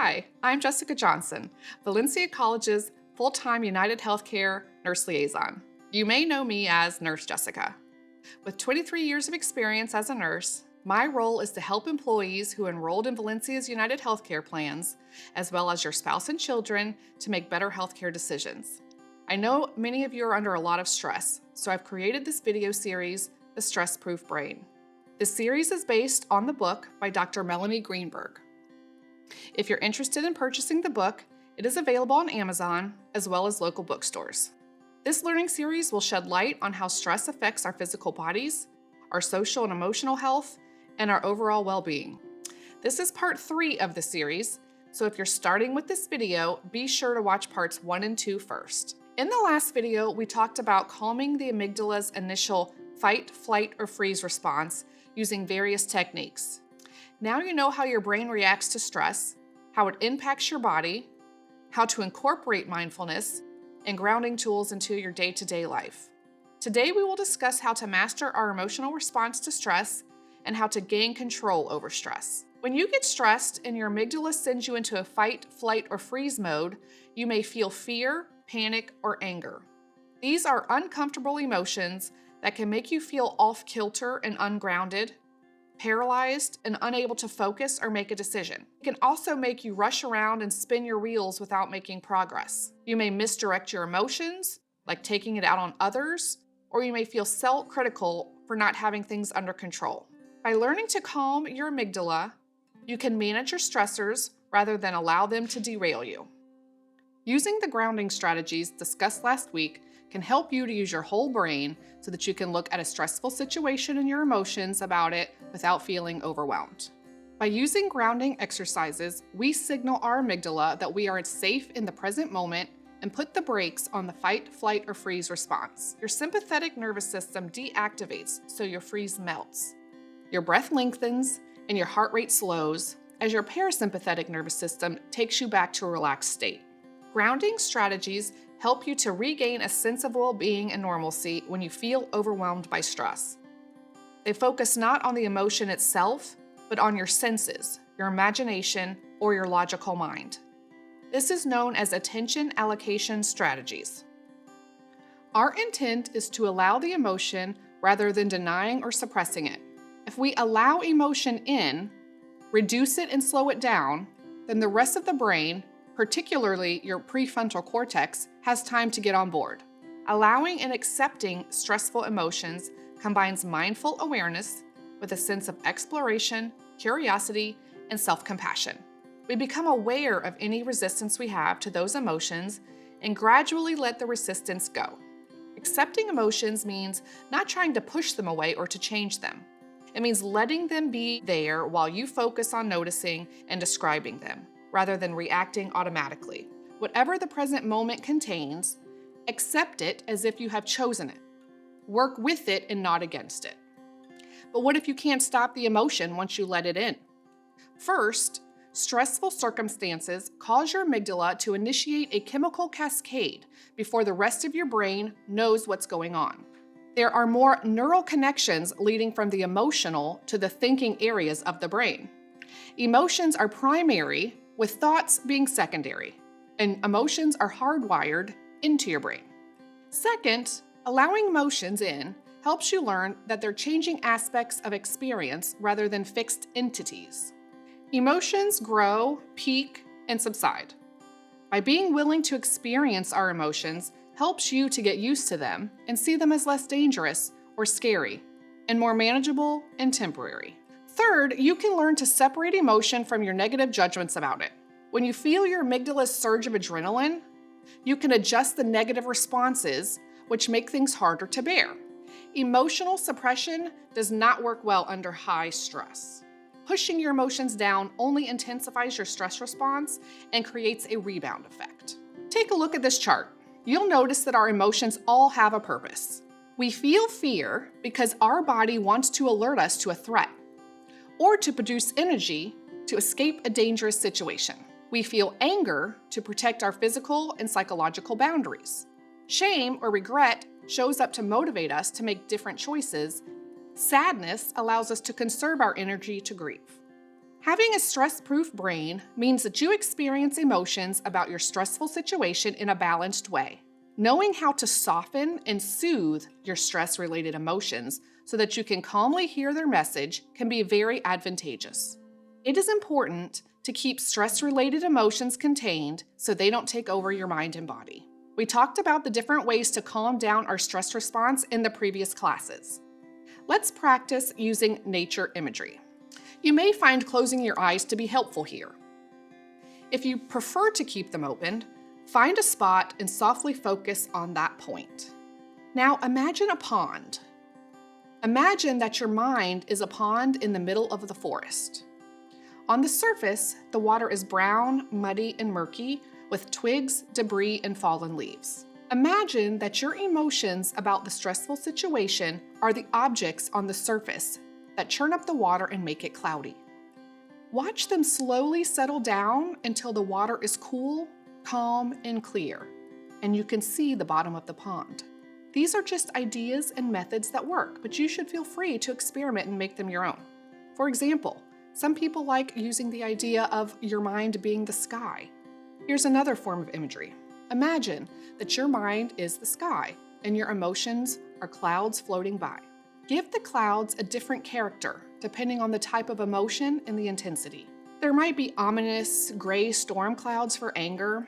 Hi, I'm Jessica Johnson, Valencia College's full-time United Healthcare nurse liaison. You may know me as Nurse Jessica. With 23 years of experience as a nurse, my role is to help employees who enrolled in Valencia's United Healthcare plans, as well as your spouse and children, to make better healthcare decisions. I know many of you are under a lot of stress, so I've created this video series, The Stress-Proof Brain. This series is based on the book by Dr. Melanie Greenberg. If you're interested in purchasing the book, it is available on Amazon as well as local bookstores. This learning series will shed light on how stress affects our physical bodies, our social and emotional health, and our overall well-being. This is part 3 of the series, so if you're starting with this video, be sure to watch parts 1 and 2 first. In the last video, we talked about calming the amygdala's initial fight, flight, or freeze response using various techniques. Now you know how your brain reacts to stress, how it impacts your body, how to incorporate mindfulness and grounding tools into your day-to-day life. Today we will discuss how to master our emotional response to stress and how to gain control over stress. When you get stressed and your amygdala sends you into a fight, flight, or freeze mode, you may feel fear, panic, or anger. These are uncomfortable emotions that can make you feel off-kilter and ungrounded, paralyzed, and unable to focus or make a decision. It can also make you rush around and spin your wheels without making progress. You may misdirect your emotions, like taking it out on others, or you may feel self-critical for not having things under control. By learning to calm your amygdala, you can manage your stressors rather than allow them to derail you. Using the grounding strategies discussed last week can help you to use your whole brain so that you can look at a stressful situation and your emotions about it without feeling overwhelmed. By using grounding exercises, we signal our amygdala that we are safe in the present moment and put the brakes on the fight, flight, or freeze response. Your sympathetic nervous system deactivates, so your freeze melts. Your breath lengthens and your heart rate slows as your parasympathetic nervous system takes you back to a relaxed state. Grounding strategies help you to regain a sense of well-being and normalcy when you feel overwhelmed by stress. They focus not on the emotion itself, but on your senses, your imagination, or your logical mind. This is known as attention allocation strategies. Our intent is to allow the emotion rather than denying or suppressing it. If we allow emotion in, reduce it and slow it down, then the rest of the brain, particularly your prefrontal cortex, has time to get on board. Allowing and accepting stressful emotions combines mindful awareness with a sense of exploration, curiosity, and self-compassion. We become aware of any resistance we have to those emotions and gradually let the resistance go. Accepting emotions means not trying to push them away or to change them. It means letting them be there while you focus on noticing and describing them, rather than reacting automatically. Whatever the present moment contains, accept it as if you have chosen it. Work with it and not against it. But what if you can't stop the emotion once you let it in? First, stressful circumstances cause your amygdala to initiate a chemical cascade before the rest of your brain knows what's going on. There are more neural connections leading from the emotional to the thinking areas of the brain. Emotions are primary, with thoughts being secondary, and emotions are hardwired into your brain. Second, allowing emotions in helps you learn that they're changing aspects of experience rather than fixed entities. Emotions grow, peak, and subside. By being willing to experience our emotions helps you to get used to them and see them as less dangerous or scary, and more manageable and temporary. Third, you can learn to separate emotion from your negative judgments about it. When you feel your amygdala's surge of adrenaline, you can adjust the negative responses, which make things harder to bear. Emotional suppression does not work well under high stress. Pushing your emotions down only intensifies your stress response and creates a rebound effect. Take a look at this chart. You'll notice that our emotions all have a purpose. We feel fear because our body wants to alert us to a threat, or to produce energy to escape a dangerous situation. We feel anger to protect our physical and psychological boundaries. Shame or regret shows up to motivate us to make different choices. Sadness allows us to conserve our energy to grieve. Having a stress-proof brain means that you experience emotions about your stressful situation in a balanced way. Knowing how to soften and soothe your stress-related emotions so that you can calmly hear their message can be very advantageous. It is important to keep stress-related emotions contained so they don't take over your mind and body. We talked about the different ways to calm down our stress response in the previous classes. Let's practice using nature imagery. You may find closing your eyes to be helpful here. If you prefer to keep them open, find a spot and softly focus on that point. Now imagine a pond. Imagine that your mind is a pond in the middle of the forest. On the surface, the water is brown, muddy, and murky, with twigs, debris, and fallen leaves. Imagine that your emotions about the stressful situation are the objects on the surface that churn up the water and make it cloudy. Watch them slowly settle down until the water is cool, calm, and clear, and you can see the bottom of the pond. These are just ideas and methods that work, but you should feel free to experiment and make them your own. For example, some people like using the idea of your mind being the sky. Here's another form of imagery. Imagine that your mind is the sky and your emotions are clouds floating by. Give the clouds a different character depending on the type of emotion and the intensity. There might be ominous gray storm clouds for anger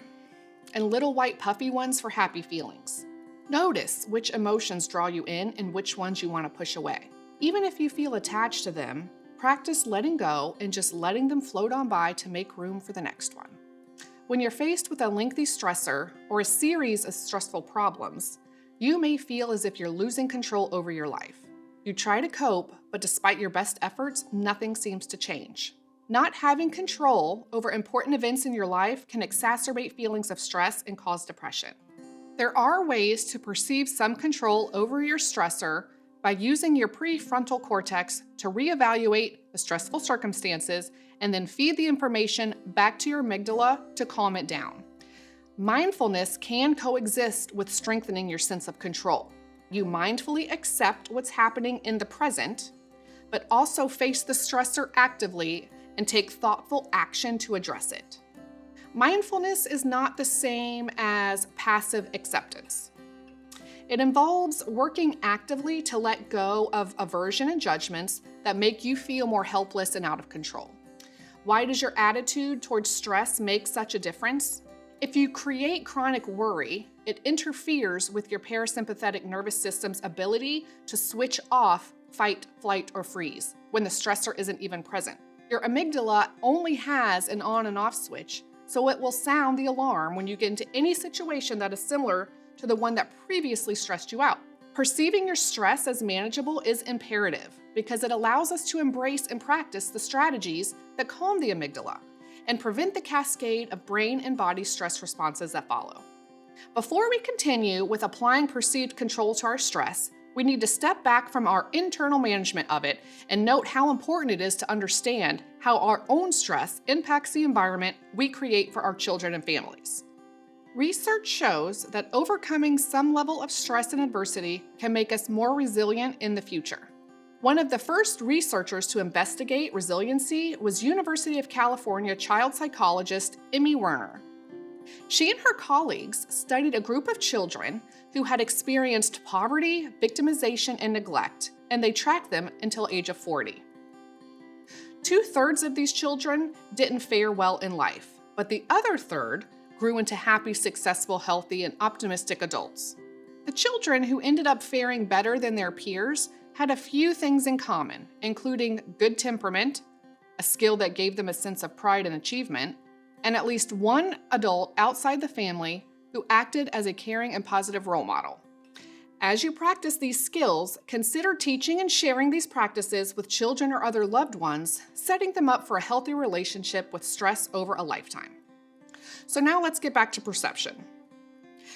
and little white puffy ones for happy feelings. Notice which emotions draw you in and which ones you want to push away. Even if you feel attached to them, practice letting go and just letting them float on by to make room for the next one. When you're faced with a lengthy stressor or a series of stressful problems, you may feel as if you're losing control over your life. You try to cope, but despite your best efforts, nothing seems to change. Not having control over important events in your life can exacerbate feelings of stress and cause depression. There are ways to perceive some control over your stressor by using your prefrontal cortex to reevaluate the stressful circumstances and then feed the information back to your amygdala to calm it down. Mindfulness can coexist with strengthening your sense of control. You mindfully accept what's happening in the present, but also face the stressor actively and take thoughtful action to address it. Mindfulness is not the same as passive acceptance. It involves working actively to let go of aversion and judgments that make you feel more helpless and out of control. Why does your attitude towards stress make such a difference? If you create chronic worry, it interferes with your parasympathetic nervous system's ability to switch off fight, flight, or freeze when the stressor isn't even present. Your amygdala only has an on and off switch, so it will sound the alarm when you get into any situation that is similar to the one that previously stressed you out. Perceiving your stress as manageable is imperative because it allows us to embrace and practice the strategies that calm the amygdala and prevent the cascade of brain and body stress responses that follow. Before we continue with applying perceived control to our stress, we need to step back from our internal management of it and note how important it is to understand how our own stress impacts the environment we create for our children and families. Research shows that overcoming some level of stress and adversity can make us more resilient in the future. One of the first researchers to investigate resiliency was University of California child psychologist Emmy Werner. She and her colleagues studied a group of children who had experienced poverty, victimization, and neglect, and they tracked them until age of 40. 2/3 of these children didn't fare well in life, but the other third grew into happy, successful, healthy, and optimistic adults. The children who ended up faring better than their peers had a few things in common, including good temperament, a skill that gave them a sense of pride and achievement, and at least one adult outside the family who acted as a caring and positive role model. As you practice these skills, consider teaching and sharing these practices with children or other loved ones, setting them up for a healthy relationship with stress over a lifetime. So now let's get back to perception.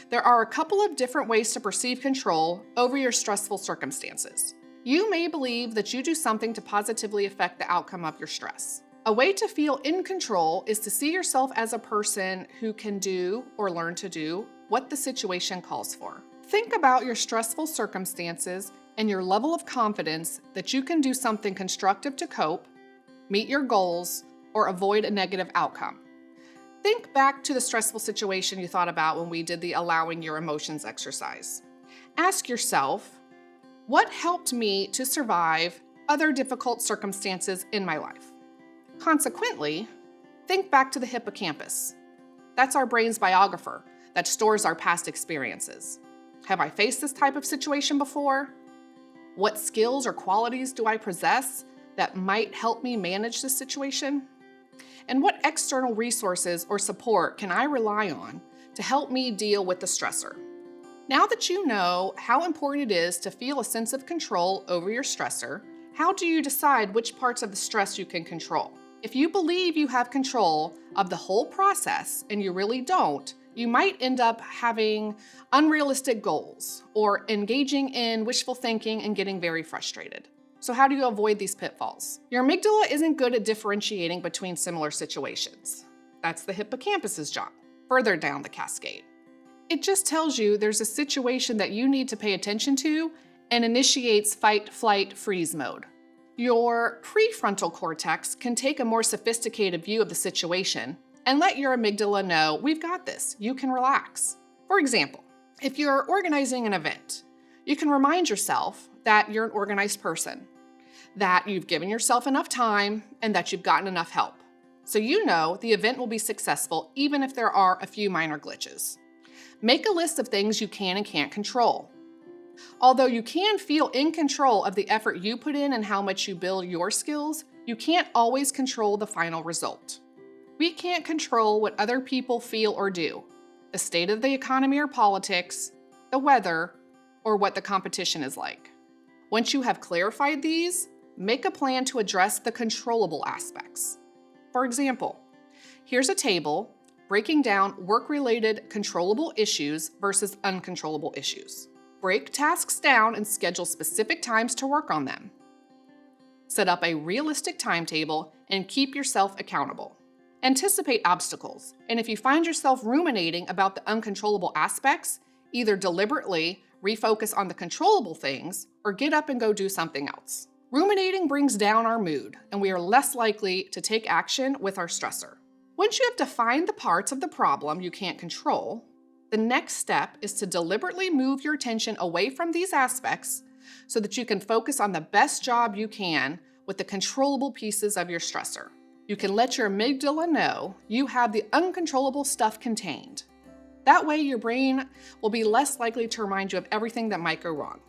There are a couple of different ways to perceive control over your stressful circumstances. You may believe that you do something to positively affect the outcome of your stress. A way to feel in control is to see yourself as a person who can do or learn to do what the situation calls for. Think about your stressful circumstances and your level of confidence that you can do something constructive to cope, meet your goals, or avoid a negative outcome. Think back to the stressful situation you thought about when we did the allowing your emotions exercise. Ask yourself, what helped me to survive other difficult circumstances in my life? Consequently, think back to the hippocampus. That's our brain's biographer that stores our past experiences. Have I faced this type of situation before? What skills or qualities do I possess that might help me manage this situation? And what external resources or support can I rely on to help me deal with the stressor? Now that you know how important it is to feel a sense of control over your stressor, how do you decide which parts of the stress you can control? If you believe you have control of the whole process and you really don't, you might end up having unrealistic goals or engaging in wishful thinking and getting very frustrated. So how do you avoid these pitfalls? Your amygdala isn't good at differentiating between similar situations. That's the hippocampus's job, further down the cascade. It just tells you there's a situation that you need to pay attention to and initiates fight, flight, freeze mode. Your prefrontal cortex can take a more sophisticated view of the situation and let your amygdala know, we've got this, you can relax. For example, if you're organizing an event, you can remind yourself that you're an organized person, that you've given yourself enough time, and that you've gotten enough help. So you know the event will be successful even if there are a few minor glitches. Make a list of things you can and can't control. Although you can feel in control of the effort you put in and how much you build your skills, you can't always control the final result. We can't control what other people feel or do, the state of the economy or politics, the weather, or what the competition is like. Once you have clarified these, make a plan to address the controllable aspects. For example, here's a table breaking down work-related controllable issues versus uncontrollable issues. Break tasks down and schedule specific times to work on them. Set up a realistic timetable and keep yourself accountable. Anticipate obstacles, and if you find yourself ruminating about the uncontrollable aspects, either deliberately refocus on the controllable things or get up and go do something else. Ruminating brings down our mood, and we are less likely to take action with our stressor. Once you have defined the parts of the problem you can't control, the next step is to deliberately move your attention away from these aspects so that you can focus on the best job you can with the controllable pieces of your stressor. You can let your amygdala know you have the uncontrollable stuff contained. That way, your brain will be less likely to remind you of everything that might go wrong.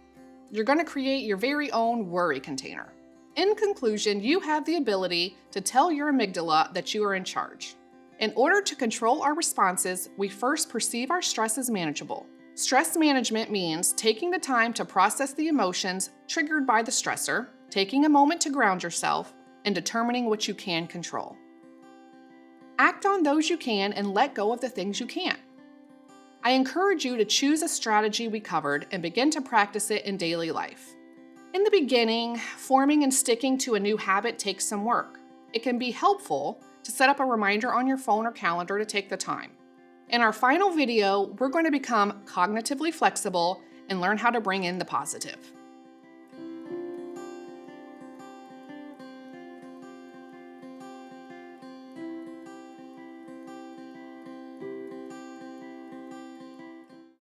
You're going to create your very own worry container. In conclusion, you have the ability to tell your amygdala that you are in charge. In order to control our responses, we first perceive our stress as manageable. Stress management means taking the time to process the emotions triggered by the stressor, taking a moment to ground yourself, and determining what you can control. Act on those you can and let go of the things you can't. I encourage you to choose a strategy we covered and begin to practice it in daily life. In the beginning, forming and sticking to a new habit takes some work. It can be helpful to set up a reminder on your phone or calendar to take the time. In our final video, we're going to become cognitively flexible and learn how to bring in the positive.